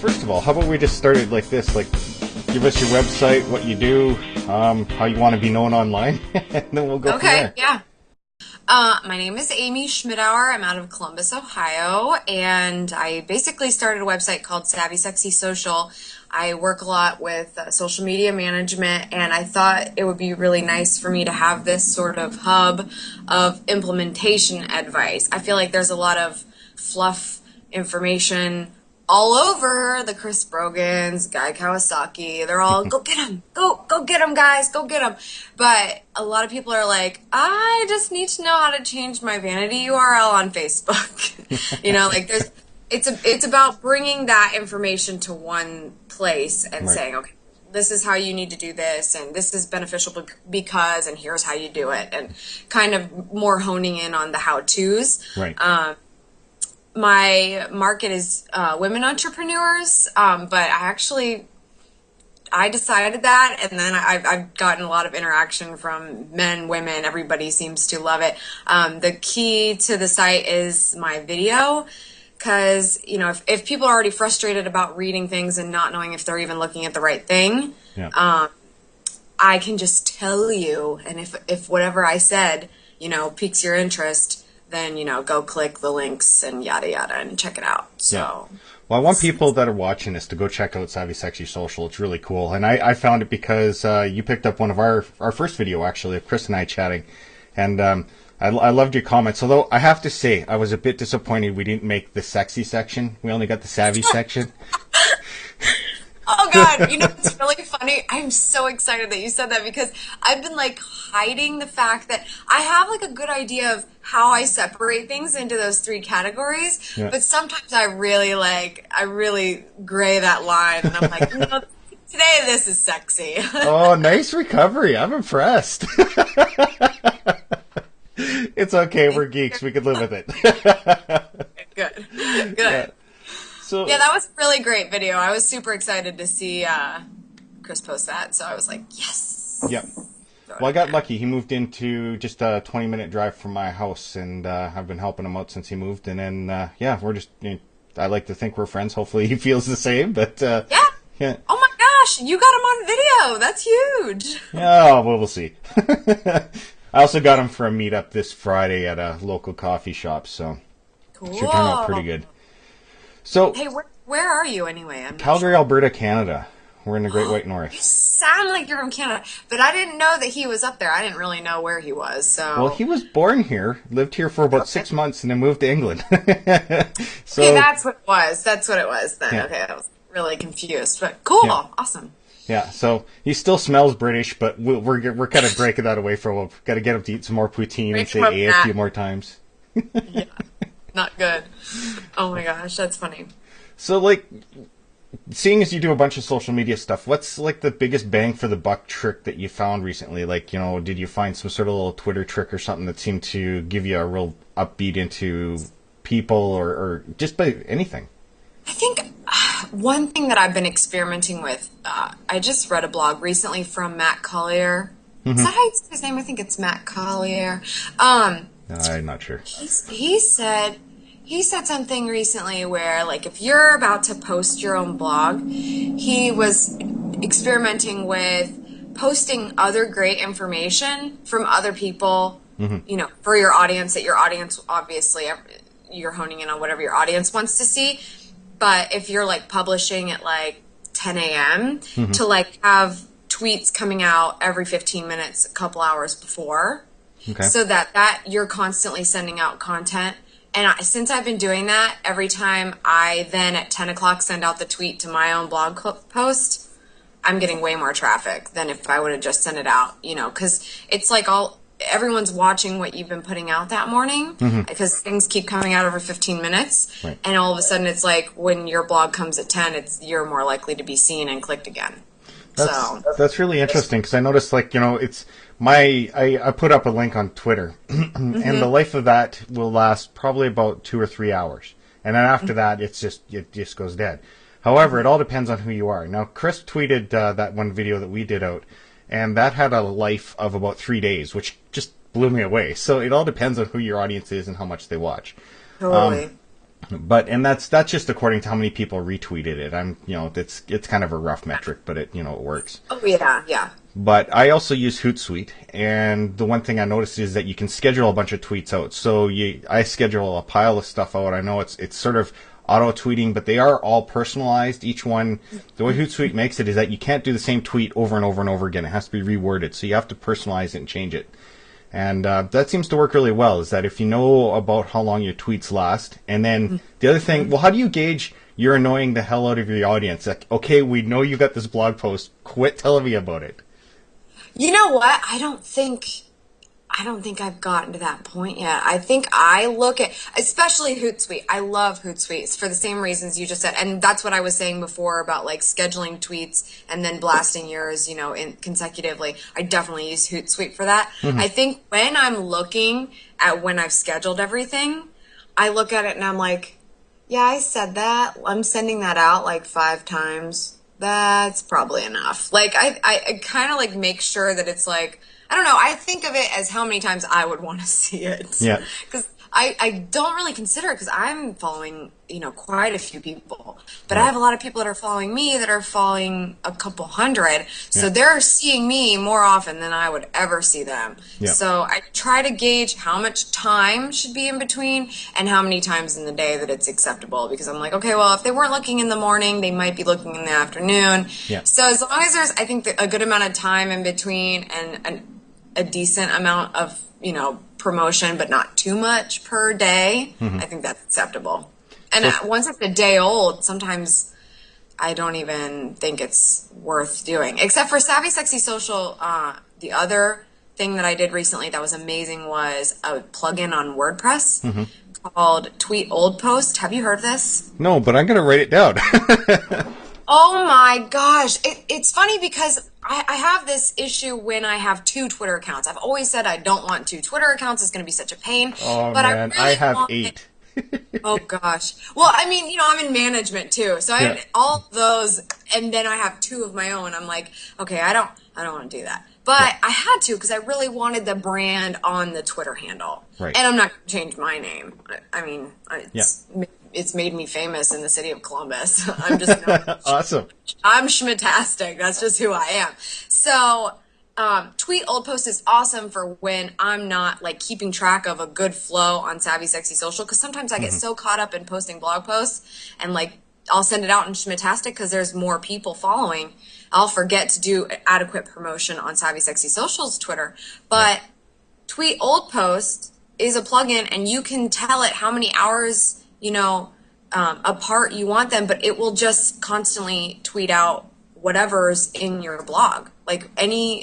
first of all, how about we just start it like this? Like, give us your website, what you do, how you want to be known online, and then we'll go from there. Okay, yeah. My name is Amy Schmidauer. I'm out of Columbus, Ohio, and I basically started a website called Savvy Sexy Social. I work a lot with social media management, and I thought it would be really nice for me to have this sort of hub of implementation advice. I feel like there's a lot of fluff information all over the Chris Brogans, Guy Kawasaki. They're all, go get them, go get them, guys, go get them. But a lot of people are like, I just need to know how to change my vanity URL on Facebook. Like it's about bringing that information to one place and Right. saying, okay, this is how you need to do this, and this is beneficial because, and here's how you do it, and kind of more honing in on the how-tos. Right. My market is women entrepreneurs, but I decided that, and then I've gotten a lot of interaction from men, women, everybody seems to love it. The key to the site is my video, because, if people are already frustrated about reading things and not knowing if they're even looking at the right thing, Yeah. I can just tell you, and if whatever I said, piques your interest, then, go click the links and yada yada and check it out. So, Well, I want people that are watching this to go check out Savvy Sexy Social. It's really cool. And I found it because you picked up one of our first video, actually, of Chris and I chatting. And I loved your comments. Although I have to say, I was a bit disappointed we didn't make the sexy section. We only got the savvy section. Oh God, it's really funny. I'm so excited that you said that, because I've been hiding the fact that I have a good idea of how I separate things into those three categories. Yeah. But sometimes I really gray that line, and I'm like, no, today this is sexy. Oh, nice recovery. I'm impressed. It's okay. We're geeks. We can live with it. Good. Yeah. So, Yeah, that was a really great video. I was super excited to see Chris post that, so I was like, yes. yeah. Well, I got lucky. He moved into just a 20-minute drive from my house, and I've been helping him out since he moved. And then, we're just, I like to think we're friends. Hopefully he feels the same, but Yeah. yeah. Oh my gosh, you got him on video. That's huge. Yeah, well, we'll see. I also got him for a meetup this Friday at a local coffee shop, so Cool. it should turn out pretty good. So, Hey, where are you anyway? I'm not Calgary, sure. Alberta, Canada. We're in the Great White You North. sound like you're from Canada, but I didn't know that he was up there. I didn't really know where he was. So Well, he was born here, lived here for about 6 months, and then moved to England. So, okay, that's what it was. That's what it was then. Yeah. Okay, I was really confused, but cool, Yeah. awesome. yeah, so he still smells British, but we're kind of breaking that away from him. Got to get him to eat some more poutine and Break say him of A a that. few more times. Yeah, not good. Oh my gosh, that's funny. So, seeing as you do a bunch of social media stuff, what's the biggest bang for the buck trick that you found recently? Did you find some sort of little Twitter trick or something that seemed to give you a real upbeat into people or just by anything? I think one thing that I've been experimenting with, I just read a blog recently from Matt Collier. Is that how you say his name? I think it's Matt Collier. I'm not sure. He said something recently where, if you're about to post your own blog, he was experimenting with posting other great information from other people, for your audience, that your audience, obviously, you're honing in on whatever your audience wants to see. But if you're, publishing at, 10 a.m., to, have tweets coming out every 15 minutes, a couple hours before, Okay. so that you're constantly sending out content. And since I've been doing that, every time I then at 10 o'clock send out the tweet to my own blog post, I'm getting way more traffic than if I would have just sent it out, because it's everyone's watching what you've been putting out that morning, because things keep coming out every 15 minutes. Right. And all of a sudden it's when your blog comes at 10, you're more likely to be seen and clicked again. That's really interesting, because I noticed, it's I put up a link on Twitter, and the life of that will last probably about 2 or 3 hours, and then after that, it just goes dead. However, it all depends on who you are. Now, Chris tweeted that one video that we did out, and that had a life of about 3 days, which just blew me away. So it all depends on who your audience is and how much they watch. Totally. And that's just according to how many people retweeted it. It's kind of a rough metric, but it works. Oh yeah, yeah. But I also use Hootsuite, and the one thing I noticed is that you can schedule a bunch of tweets out. So I schedule a pile of stuff out. I know it's sort of auto tweeting, but they are all personalized. Each one, the way Hootsuite makes it is that you can't do the same tweet over and over and over again. It has to be reworded, so you have to personalize it and change it. And that seems to work really well, is that if you know about how long your tweets last, and then the other thing, well, how do you gauge you're annoying the hell out of your audience? Like, okay, we know you got this blog post, quit telling me about it. You know what? I don't think I've gotten to that point yet. I think I look at, especially Hootsuite. I love Hootsuite for the same reasons you just said. And that's what I was saying before about like scheduling tweets and then blasting yours, consecutively. I definitely use Hootsuite for that. I think when I'm looking at when I've scheduled everything, I look at it and I'm like, yeah, I said that. I'm sending that out like 5 times. That's probably enough. Like I kind of like make sure that it's like, I don't know. I think of it as how many times I would want to see it. Yeah. Because I don't really consider it because I'm following, quite a few people. But I have a lot of people that are following me that are following a couple hundred. So they're seeing me more often than I would ever see them. Yeah. So I try to gauge how much time should be in between and how many times in the day that it's acceptable. Because I'm like, okay, well, if they weren't looking in the morning, they might be looking in the afternoon. Yeah. So as long as there's, I think, a good amount of time in between and a decent amount of, promotion, but not too much per day, I think that's acceptable. And once it's a day old, sometimes I don't even think it's worth doing. Except for Savvy Sexy Social, the other thing that I did recently that was amazing was a plugin on WordPress called Tweet Old Post. Have you heard of this? No, but I'm going to write it down. Oh my gosh. It's funny because I have this issue when I have 2 Twitter accounts. I've always said I don't want 2 Twitter accounts. It's going to be such a pain. Oh, but man. I have 8. Oh, gosh. Well, I mean, I'm in management, too. So I have all those, and then I have 2 of my own. I'm like, okay, I don't want to do that. But I had to because I really wanted the brand on the Twitter handle. Right. And I'm not going to change my name. I mean, it's made me famous in the city of Columbus. I'm just awesome. I'm schmitastic. That's just who I am. So Tweet Old Post is awesome for when I'm not like keeping track of a good flow on Savvy Sexy Social, because sometimes I get so caught up in posting blog posts and like I'll send it out in schmitastic because there's more people following. I'll forget to do adequate promotion on Savvy Sexy Social's Twitter. But Tweet Old Post is a plugin and you can tell it how many hours apart you want them, but it will just constantly tweet out whatever's in your blog, like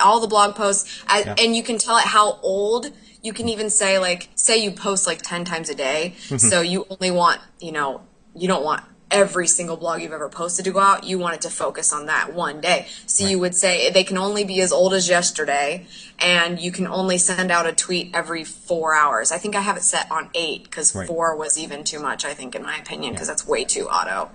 all the blog posts, and you can tell it how old. You can even say, like, say you post like 10 times a day, so you only want, you don't want every single blog you've ever posted to go out. You want it to focus on that one day. So you would say they can only be as old as yesterday, and you can only send out a tweet every 4 hours. I think I have it set on 8 because 4 was even too much, I think, in my opinion, because that's way too auto.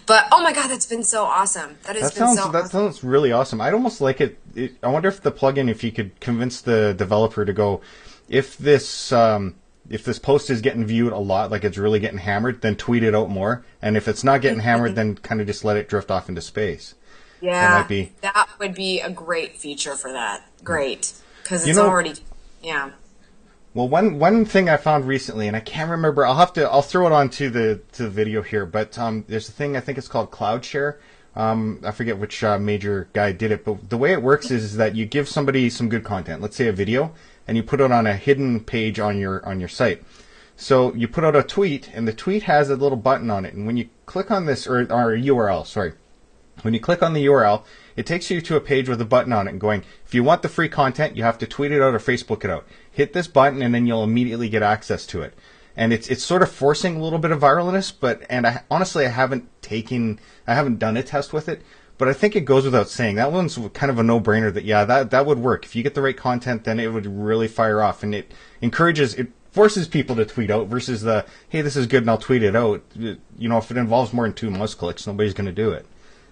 But, oh my God, that's been so awesome. That sounds really awesome. I'd almost like it. I wonder if the plugin, if you could convince the developer to go, if this post is getting viewed a lot, like it's really getting hammered, then tweet it out more. And if it's not getting hammered, then kind of just let it drift off into space. Yeah, that would be a great feature for that. Great. Because it's already, Well, one thing I found recently, and I can't remember, I'll throw it onto the video here, but there's a thing, I think it's called CloudShare. I forget which major guy did it, but the way it works is that you give somebody some good content, let's say a video, and you put it on a hidden page on your site. So you put out a tweet, and the tweet has a little button on it, and when you click on this, or URL, sorry, when you click on the URL, it takes you to a page with a button on it and going, if you want the free content, you have to tweet it out or Facebook it out. Hit this button, and then you'll immediately get access to it. And it's sort of forcing a little bit of viralness, honestly, I haven't done a test with it, but I think it goes without saying. That one's kind of a no-brainer that would work. If you get the right content, then it would really fire off, and it forces people to tweet out versus hey, this is good and I'll tweet it out. If it involves more than 2 mouse clicks, nobody's going to do it.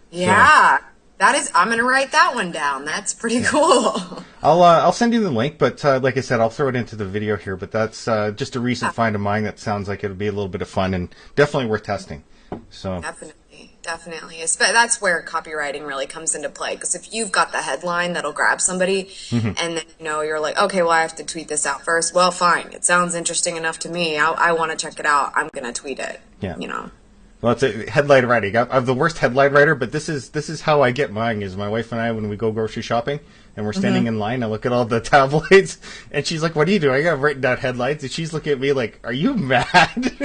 Yeah. I'm going to write that one down. That's pretty cool. I'll send you the link, but like I said, I'll throw it into the video here. But that's just a recent find of mine that sounds like it'll be a little bit of fun and definitely worth testing. So definitely. That's where copywriting really comes into play. Because if you've got the headline that'll grab somebody, and then you're like, okay, well I have to tweet this out first. Well, fine. It sounds interesting enough to me. I want to check it out. I'm going to tweet it. Yeah. Well, it's a headline writing. I'm the worst headline writer, but this is how I get mine. Is my wife and I, when we go grocery shopping and we're standing in line, I look at all the tabloids, and she's like, "What do you do?" I got written down headlines, and she's looking at me like, "Are you mad?"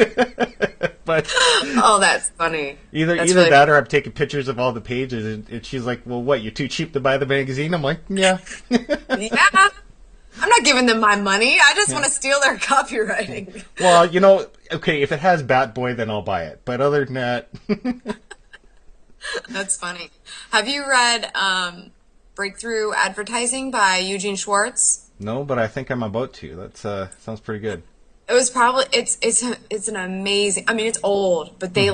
But oh, that's funny. Either really that, or I'm taking pictures of all the pages, and she's like, "Well, what? You're too cheap to buy the magazine?" I'm like, "Yeah." Yeah. I'm not giving them my money. I just want to steal their copywriting. Well, okay, if it has Bat Boy, then I'll buy it. But other than that... That's funny. Have you read Breakthrough Advertising by Eugene Schwartz? No, but I think I'm about to. That sounds pretty good. It was probably... It's an amazing... I mean, it's old, but they,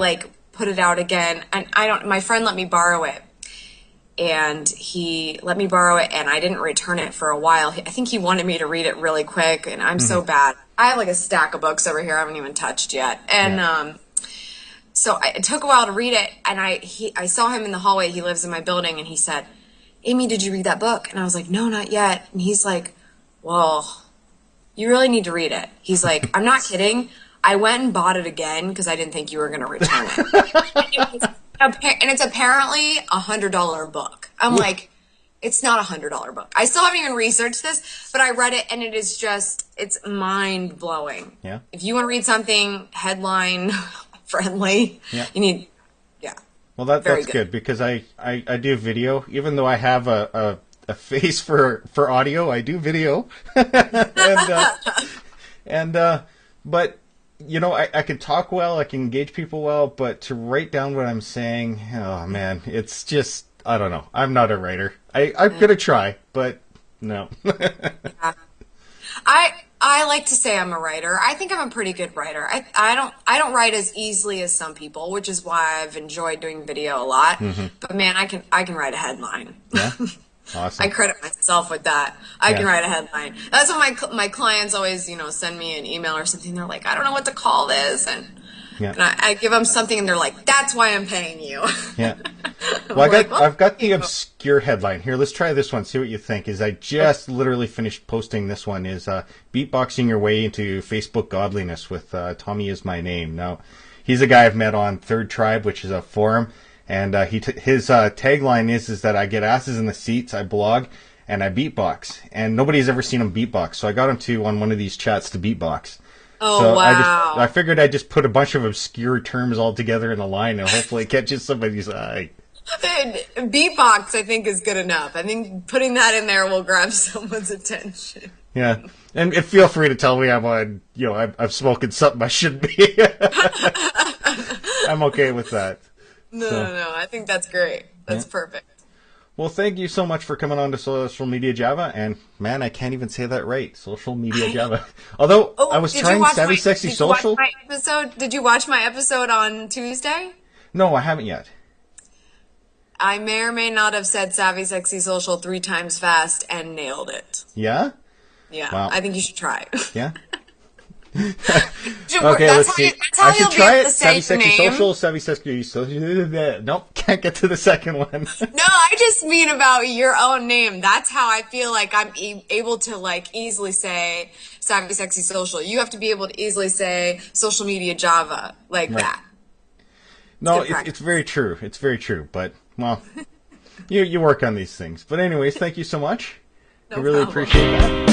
put it out again. And my friend let me borrow it. And he let me borrow it, and I didn't return it for a while. I think he wanted me to read it really quick, and I'm so bad. I have a stack of books over here I haven't even touched yet. And so it took a while to read it, and I saw him in the hallway. He lives in my building, and he said, "Amy, did you read that book?" And I was like, "No, not yet." And he's like, "Well, you really need to read it." He's like, "I'm not kidding. I went and bought it again because I didn't think you were going to return it." And it's apparently $100 book. I'm like, it's not $100 book. I still haven't even researched this, but I read it, and it's mind blowing. Yeah. If you want to read something headline friendly, you need, Well, that's good because I do video, even though I have a face for audio. I do video, but. I can talk well, I can engage people well, but to write down what I'm saying, oh man, it's just, I don't know. I'm not a writer. I'm going to try, but no. I like to say I'm a writer. I think I'm a pretty good writer. I don't write as easily as some people, which is why I've enjoyed doing video a lot. But man, I can write a headline. Yeah. Awesome. I credit myself with that. I can write a headline. That's what my clients always, send me an email or something. They're like, I don't know what to call this. And I give them something, and they're like, that's why I'm paying you. Yeah. Well, I've got the obscure headline. Here, let's try this one, see what you think. I just literally finished posting this one, is beatboxing your way into Facebook godliness with Tommy Is My Name. Now, he's a guy I've met on Third Tribe, which is a forum. And his tagline is that I get asses in the seats, I blog, and I beatbox. And nobody's ever seen him beatbox, so I got him on one of these chats to beatbox. Oh, so wow. I figured I'd just put a bunch of obscure terms all together in a line, and hopefully it catches somebody's eye. Beatbox, I think, is good enough. I think putting that in there will grab someone's attention. Yeah. And feel free to tell me I'm on, I'm smoking something I shouldn't be. I'm okay with that. No. I think that's great. That's perfect. Well, thank you so much for coming on to Social Media Java. And, man, I can't even say that right. Social Media Java. Although, I was trying Savvy Sexy Social. Did you watch my episode on Tuesday? No, I haven't yet. I may or may not have said Savvy Sexy Social 3 times fast and nailed it. Yeah? Yeah. Wow. I think you should try. Yeah? Okay, let's see. I should try it. Savvy Sexy Social, Savvy Sexy Social. Nope, can't get to the second one. No, I just mean about your own name. That's how I feel like I'm able to easily say Savvy Sexy Social. You have to be able to easily say Social Media Java that. No, it's very true. It's very true. But, well, you work on these things. But anyways, thank you so much. I really appreciate that.